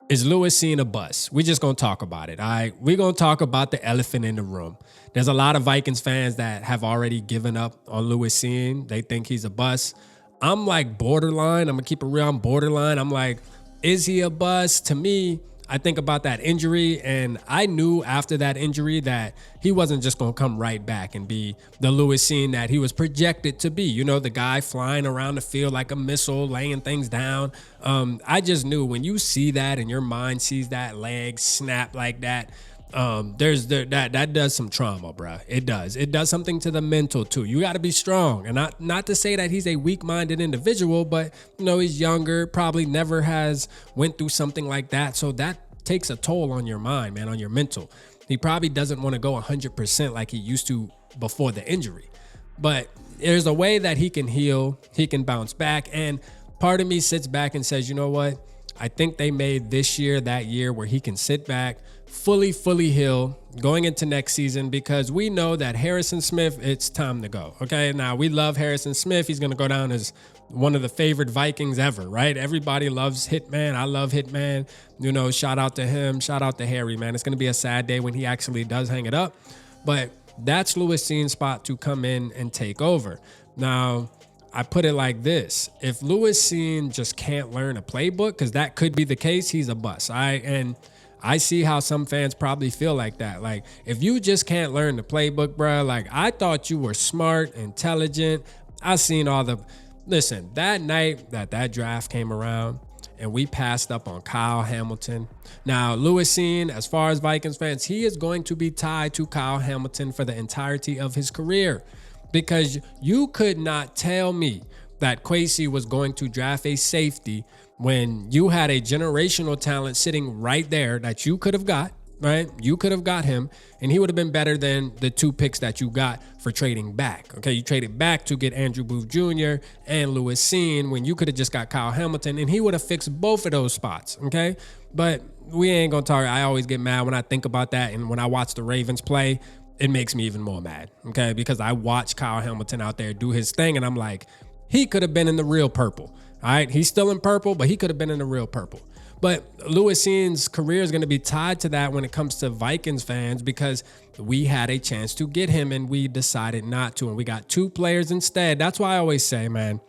Is Lewis Cine a bust? We're just gonna talk about it. All right, we're gonna talk about the elephant in the room. There's a lot of Vikings fans that have already given up on Lewis Cine. They think he's a bust. I'm like borderline. I'm gonna keep it real. I'm borderline. I'm like, is he a bust? To me, I think about that injury, and I knew after that injury that he wasn't just gonna come right back and be the Lewis Cine that he was projected to be. You know, the guy flying around the field like a missile, laying things down. I just knew when you see that and your mind sees that leg snap like that. That does some trauma, bro. It does something to the mental too. You got to be strong, and not to say that he's a weak-minded individual, but you know, he's younger, probably never has went through something like that, so that takes a toll on your mind, man, on your mental. He probably doesn't want to go 100% like he used to before the injury, but there's a way that he can heal, he can bounce back, and part of me sits back and says, you know what? I think they made this year that year where he can sit back, fully heal going into next season, because we know that Harrison Smith, it's time to go. Okay, now we love Harrison Smith. He's going to go down as one of the favorite Vikings ever, right? Everybody loves Hitman. I love Hitman. You know, shout out to him. Shout out to Harry, man. It's going to be a sad day when he actually does hang it up. But that's Lewis Cine's spot to come in and take over. Now, I put it like this. If Lewis Cine just can't learn a playbook, because that could be the case, he's a bust. And I see how some fans probably feel like that. Like, if you just can't learn the playbook, bro, like, I thought you were smart, intelligent. I seen all the... Listen, that night that draft came around and we passed up on Kyle Hamilton. Now, Lewis Cine, as far as Vikings fans, he is going to be tied to Kyle Hamilton for the entirety of his career, because you could not tell me that Kwesi was going to draft a safety when you had a generational talent sitting right there that you could have got, right? You could have got him, and he would have been better than the 2 picks that you got for trading back. Okay, you traded back to get Andrew Booth Jr. and Lewis Cine when you could have just got Kyle Hamilton, and he would have fixed both of those spots, okay? But we ain't gonna talk. I always get mad when I think about that, and when I watch the Ravens play, it makes me even more mad, okay? Because I watch Kyle Hamilton out there do his thing, and I'm like, he could have been in the real purple, all right? He's still in purple, but he could have been in the real purple. But Lewis Cine's career is going to be tied to that when it comes to Vikings fans, because we had a chance to get him and we decided not to, and we got 2 players instead. That's why I always say, man,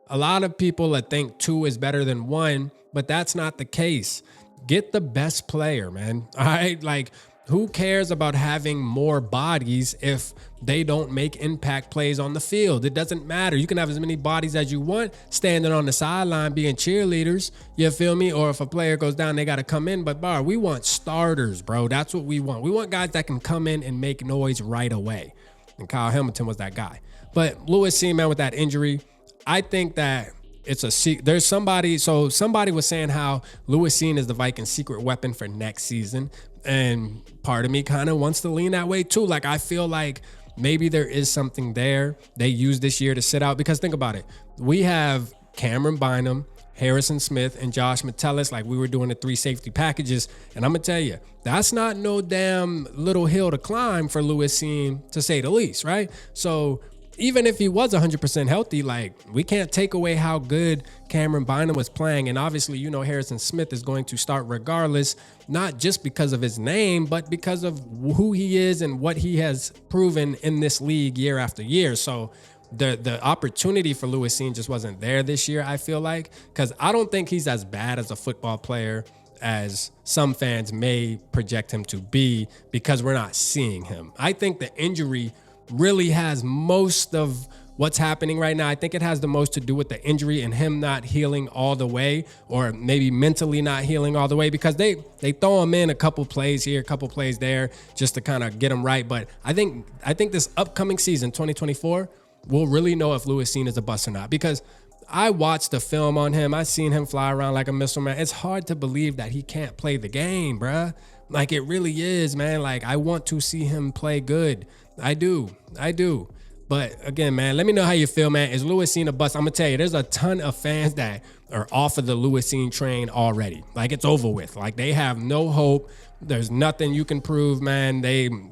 a lot of people that think 2 is better than 1, but that's not the case. Get the best player, man, all right? Like, who cares about having more bodies if they don't make impact plays on the field? It doesn't matter. You can have as many bodies as you want standing on the sideline being cheerleaders. You feel me? Or if a player goes down, they got to come in. But, we want starters, bro. That's what we want. We want guys that can come in and make noise right away. And Kyle Hamilton was that guy. But Lewis Cine, man, with that injury, I think that there's somebody was saying how Lewis Cine is the Vikings' secret weapon for next season. And part of me kind of wants to lean that way too. Like, I feel like maybe there is something there they use this year to sit out, because think about it. We have Cameron Bynum, Harrison Smith, and Josh Metellus, like we were doing the 3 safety packages. And I'm going to tell you, that's not no damn little hill to climb for Lewis Cine, to say the least, right? So even if he was 100% healthy, like, we can't take away how good Cameron Bynum was playing. And obviously, you know, Harrison Smith is going to start regardless, not just because of his name, but because of who he is and what he has proven in this league year after year. So the opportunity for Lewis Cine just wasn't there this year, I feel like, because I don't think he's as bad as a football player as some fans may project him to be, because we're not seeing him. I think the injury really has most of what's happening right now. I think it has the most to do with the injury and him not healing all the way, or maybe mentally not healing all the way, because they throw him in a couple plays here, a couple plays there, just to kind of get him right. But I think this upcoming season, 2024, we'll really know if Lewis Cine is a bust or not, because I watched the film on him. I seen him fly around like a missile, man. It's hard to believe that he can't play the game, bruh. Like, it really is, man. Like, I want to see him play good. I do. But again, man, let me know how you feel, man. Is Lewis Cine a bust? I'm going to tell you, there's a ton of fans that are off of the Lewis Cine train already. Like, it's over with. Like, they have no hope. There's nothing you can prove, man.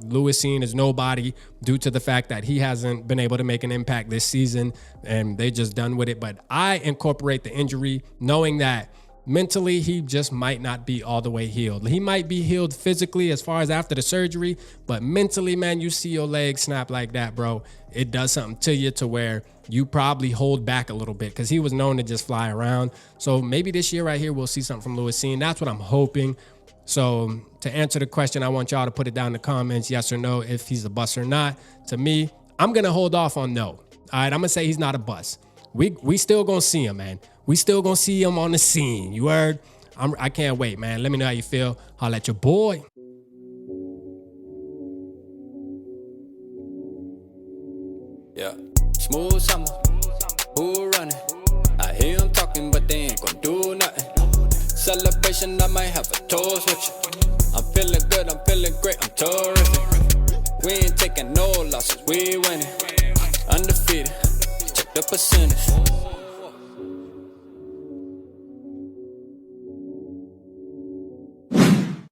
Lewis Cine is nobody due to the fact that he hasn't been able to make an impact this season, and they just done with it. But I incorporate the injury, knowing that mentally, he just might not be all the way healed. He might be healed physically as far as after the surgery, but mentally, man, you see your leg snap like that, bro. It does something to you to where you probably hold back a little bit because he was known to just fly around. So maybe this year right here, we'll see something from Louis Cine. That's what I'm hoping. So to answer the question, I want y'all to put it down in the comments, yes or no, if he's a bust or not. To me, I'm going to hold off on no. All right, I'm going to say he's not a bust. We still going to see him, man. We still going to see him on the scene. You heard? I can't wait, man. Let me know how you feel. Holla at your boy. Yeah, smooth summer, who running? I hear them talking, but they ain't gon' do nothing. Celebration, I might have a toast with you. I'm feeling good, I'm feeling great, I'm terrific. We ain't taking no losses, we